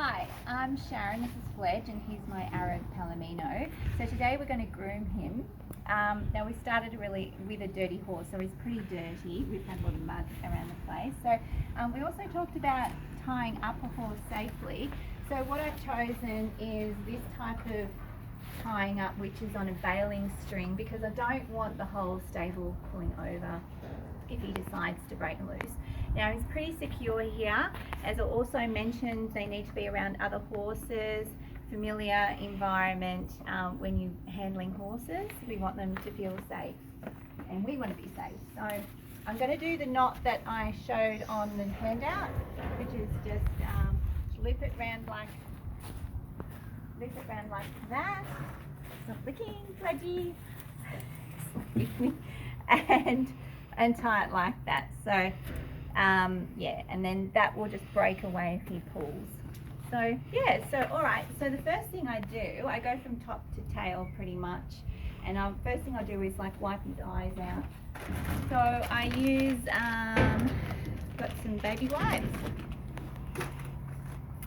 Hi, I'm Sharon, this is Fledge, and he's my Arab Palomino. So today we're going to groom him. Now we started with a dirty horse, so he's pretty dirty. We've had a lot of mud around the place. So we also talked about tying up a horse safely. So what I've chosen is this type of tying up, which is on a baling string, because I don't want the whole stable pulling over if he decides to break loose. Now he's pretty secure here. As I also mentioned, they need to be around other horses, familiar environment. When you're handling horses, we want them to feel safe, and we want to be safe. So I'm going to do the knot that I showed on the handout, which is just loop it round like that. Stop licking, Fledgy. and tie it like that. So yeah, and then that will just break away if he pulls. So yeah, so alright, so the first thing I do, I go from top to tail pretty much, and first thing I do is like wipe his eyes out. So I use got some baby wipes,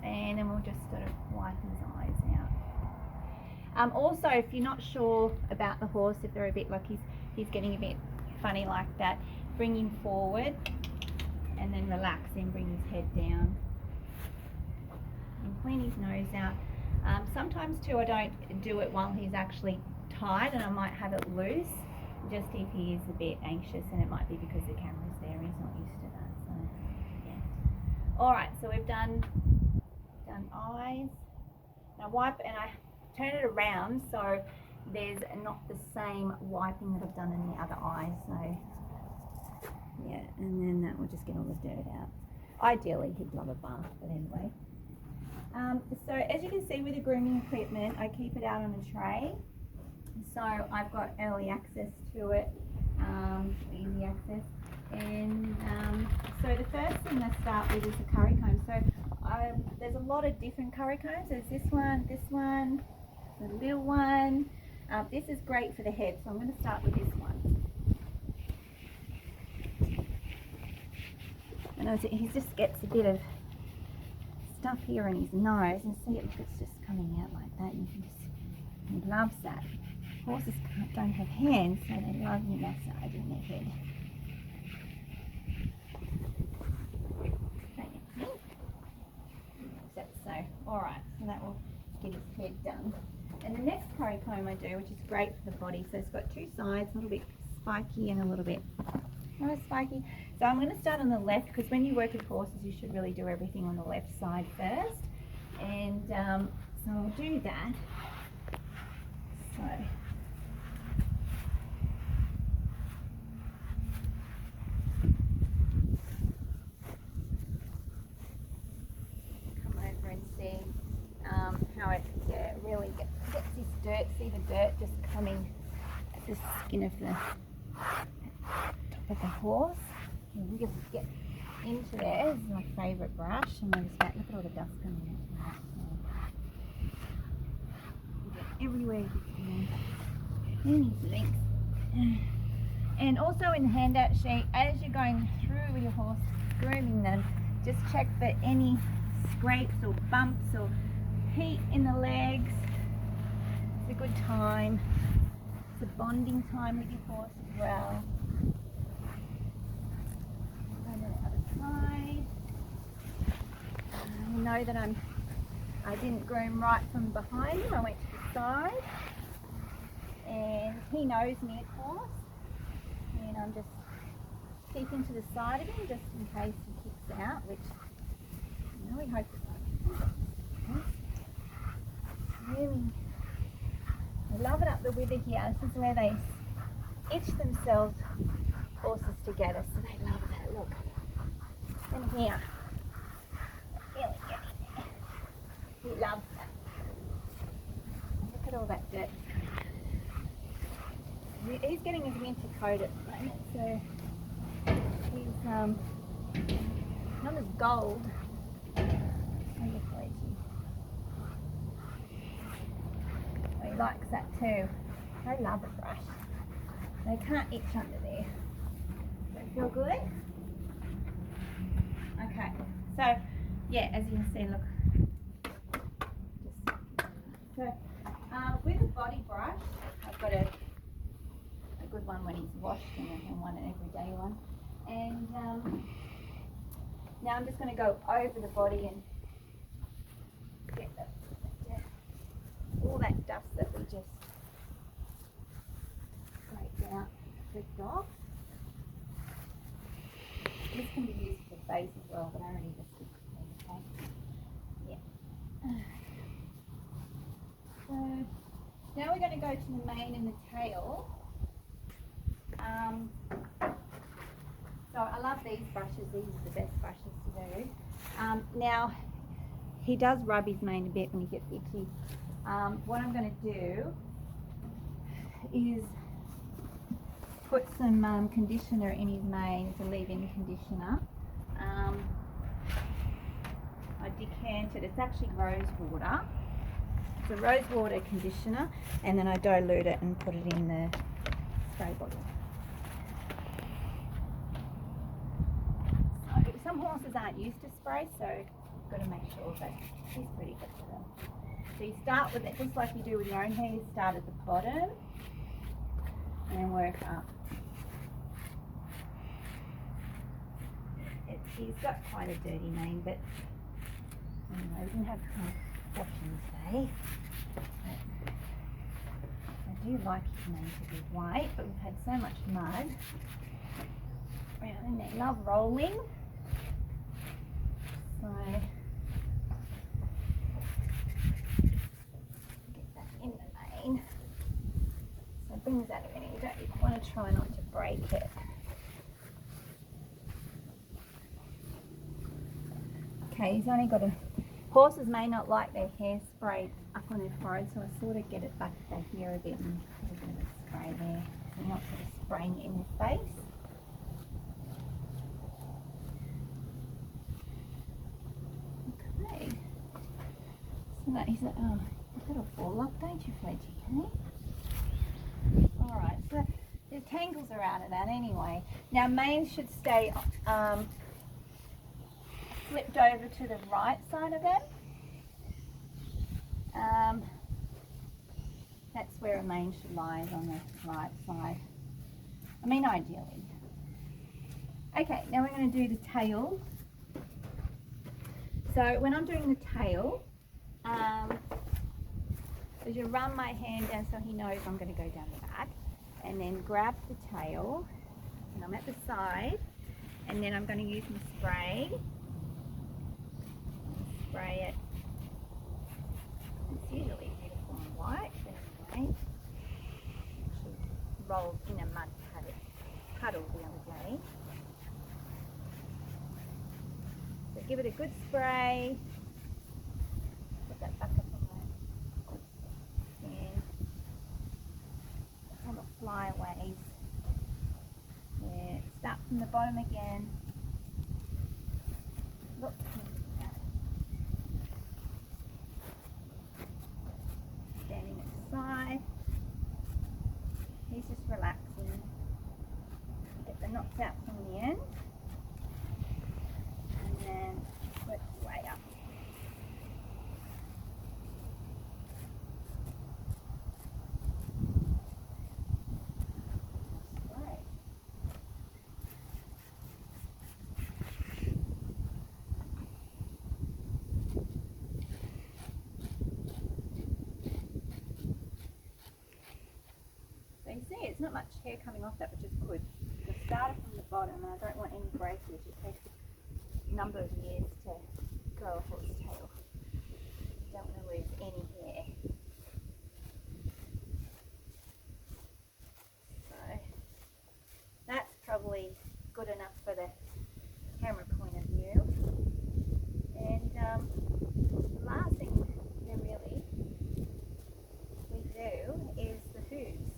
and then we'll just sort of wipe his eyes out. Also, if you're not sure about the horse, if they're a bit like he's getting a bit funny like that, bring him forward and then relax him, bring his head down and clean his nose out. Sometimes too I don't do it while he's actually tied, and I might have it loose just if he is a bit anxious, and it might be because the camera's there, he's not used to that. So yeah. Alright, so we've done eyes. Now wipe, and I turn it around so there's not the same wiping that I've done in the other eye. So yeah, and then that will just get all the dirt out. Ideally he'd love a bath, but anyway. So as you can see with the grooming equipment, I keep it out on a tray, so I've got early access to it, easy access. And so the first thing I start with is a curry comb. So there's a lot of different curry combs. There's this one, the little one. This is great for the head, so I'm going to start with this one. And he just gets a bit of stuff here in his nose, and see, it's just coming out like that. And he loves that. Horses don't have hands, so they love you massaging their head. So, alright, so that will get his head done. And the next curry comb I do, which is great for the body, so it's got two sides, a little bit spiky and a little bit not spiky. So I'm going to start on the left, because when you work with horses you should really do everything on the left side first. And so I'll do that. So come over and see how it really gets this dirt. See the dirt just coming at the skin of the top of the horse. You really get into there. This is my favourite brush, and look at all the dust coming out. You get everywhere you can. And his legs. And also in the handout sheet, as you're going through with your horse, grooming them, just check for any scrapes or bumps or heat in the legs. It's a good time. It's a bonding time with your horse as well. And then the other side. You know that I didn't groom right from behind him. I went to the side, and he knows me, of course. And I'm just keeping to the side of him just in case he kicks out, which we hope it won't. Really, I love it up the wither here. This is where they itch themselves, horses together, so they love that. Look, and here, really getting there. He loves that. Look at all that dirt. He's getting his winter coat at the moment, so he's not as gold. He likes that too. They love a brush. They can't itch under there. Does that feel good? Okay, so yeah, as you can see, look, So with a body brush, I've got a good one when he's washed and one an everyday one. And now I'm just going to go over the body and get all that dust that we just scraped out, stripped off. This can be used for the face as well, but I already just did the face. Yeah. So now we're going to go to the mane and the tail. So I love these brushes. These are the best brushes to do. Now he does rub his mane a bit when he gets itchy. What I'm going to do is put some conditioner in his mane, it's a leave-in conditioner. I decanted, it's actually rose water. It's a rose water conditioner, and then I dilute it and put it in the spray bottle. So some horses aren't used to spray, so you've got to make sure that he's pretty good for them. So you start with it just like you do with your own hair. You start at the bottom and then work up. He's got quite a dirty mane, but anyway, we didn't have time washing today. But I do like his mane to be white, but we've had so much mud around, and they love rolling. So get that in the mane. So it brings that in. You want to try not to break it. Okay, he's only got horses may not like their hair sprayed up on their forehead, so I sort of get it back here a bit and put a bit of spray there. So you're not sort of spraying it in their face. Okay. So that is that'll fall up, don't you, Fledgy? Okay? Alright, so the tangles are out of that anyway. Now manes should stay flipped over to the right side of them. That's where a mane should lie, is on the right side. I mean, ideally. Okay, now we're going to do the tail. So when I'm doing the tail, as you run my hand down so he knows I'm going to go down the back, and then grab the tail, and I'm at the side, and then I'm going to use my spray. Spray it. It's usually beautiful and white, but anyway, she rolled in a mud puddle the other day. So give it a good spray. Put that back up on my hand. All the flyaways. Yeah, start from the bottom again. Look. Standing at the side. He's just relaxing. Get the knots out from the end. And then work his way up. Right. So you see, it's not much hair coming off that, which is good. I started from the bottom, and I don't want any breakage. It takes a number of years to grow a horse tail. You don't want to lose any hair. So that's probably good enough for the camera point of view. And the last thing that really we do is the hooves.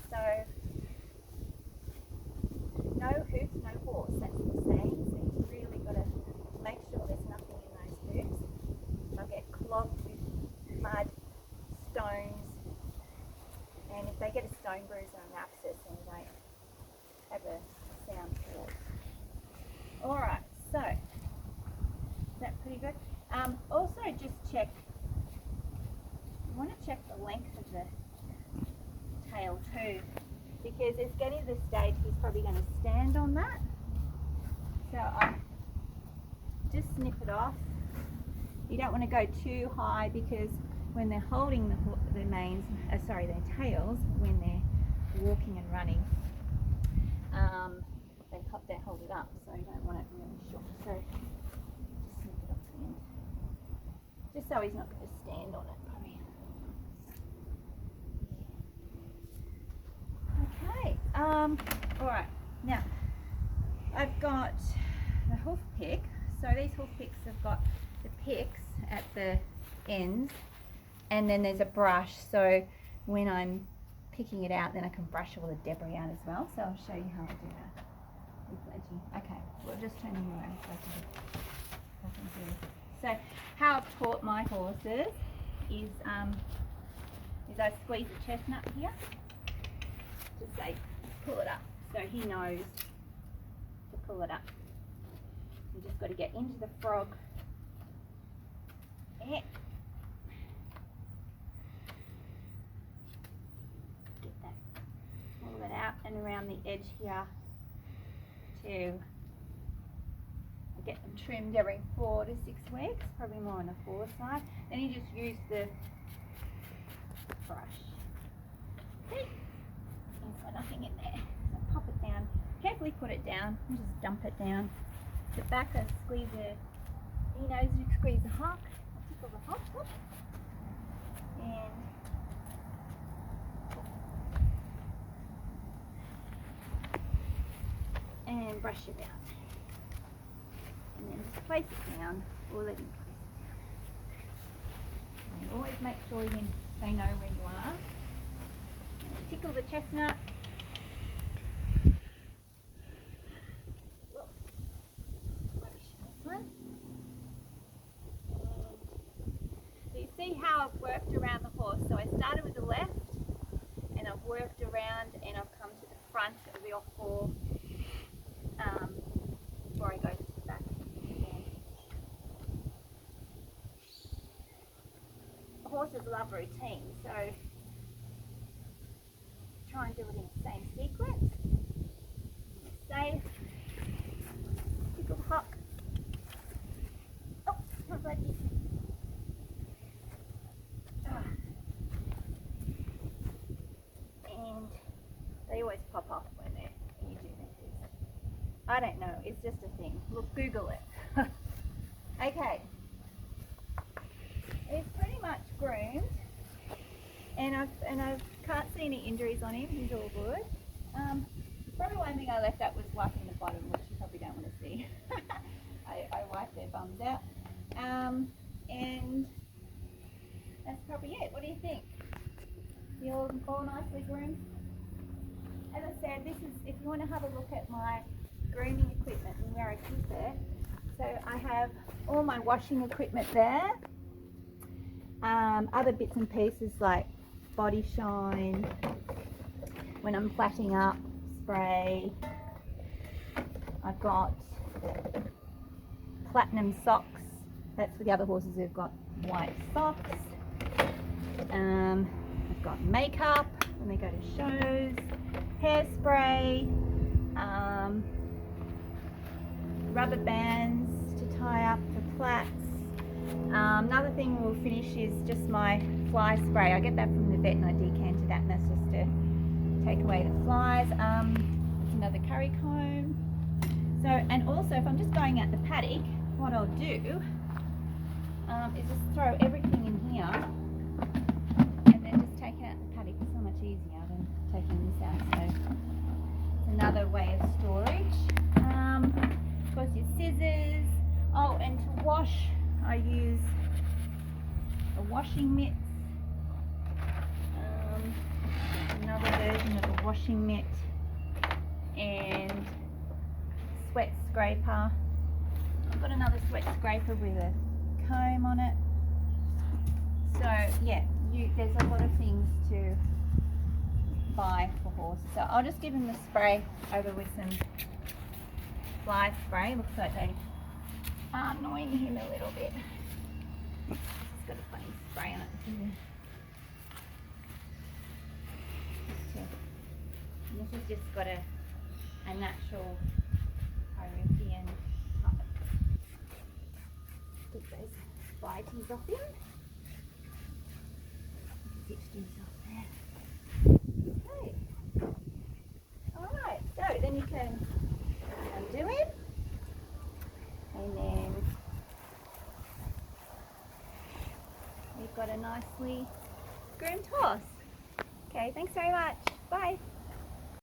So no hooves, no horse, that's the saying. So you've really got to make sure there's nothing in those hooves. They'll get clogged with mud, stones, and if they get a stone bruise or an abscess, then they won't have a sound horse. Alright, so is that pretty good? Also just check want to check the length of the tail too, because it's getting to the stage he's probably going to stand on that. So I just snip it off. You don't want to go too high, because when they're holding their manes, their tails, when they're walking and running, they hold it up, so you don't want it really short. So just snip it off the end, just so he's not going to stand on it. Okay. All right. Now I've got the hoof pick. So these hoof picks have got the picks at the ends, and then there's a brush, so when I'm picking it out, then I can brush all the debris out as well. So I'll show you how I do that with Fledge. Okay, we'll just turn you around so I can do this. So how I've taught my horses is I squeeze the chestnut here, just say pull it up, so he knows to pull it up. You just got to get into the frog. Yeah. Get that, pull it out and around the edge here too. I get them trimmed every 4 to 6 weeks, probably more on the 4 side. Then you just use the brush. See? There's got nothing in there. So pop it down. Carefully put it down and just dump it down. The back, I squeeze you squeeze the hock, tickle the hock, whoop, and brush it out. And then just place it down, or let him place it down. And always make sure they know where you are. And tickle the chestnut. So you see how I've worked around the horse. So I started with the left, and I've worked around, and I've come to the front of the off-fore before I go to the back. Horses love routine, so try and do it in the same sequence. Safe. Tickle the hock. Oh, not like this. And they always pop off when you do this. I don't know, it's just a thing. Look, Google it. Okay. It's pretty much groomed, and I can't see any injuries on him. He's all good. Probably one thing I left out was wiping the bottom, which you probably don't want to see. I wipe their bums out, and that's probably it. What do you think? You all nicely groomed? As I said, this is, if you want to have a look at my grooming equipment and where I keep it. So I have all my washing equipment there. Other bits and pieces like body shine, when I'm flatting up, spray. I've got platinum socks. That's for the other horses who've got white socks. I've got makeup when they go to shows, hairspray, rubber bands to tie up for plaits. Another thing we'll finish is just my fly spray. I get that from the vet and I decanted that, and that's just to take away the flies. Another curry comb. So, and also if I'm just going out the paddock, what I'll do is just throw everything in here and then just take it out the paddock. It's so much easier than taking this out. So it's another way of storage. Of course, your scissors. Oh, and to wash, I use a washing mitt. Another version of a washing mitt, and sweat scraper. I've got another sweat scraper with a comb on it. So yeah, there's a lot of things to buy for horses. So I'll just give him the spray over with some fly spray. Looks like they are annoying him a little bit. It's got a funny spray on it. He's just got a natural European type. Get those bitings off him. He's itched himself there. Okay. Alright, so then you can undo him. And then we've got a nicely groomed horse. Okay, thanks very much. Bye.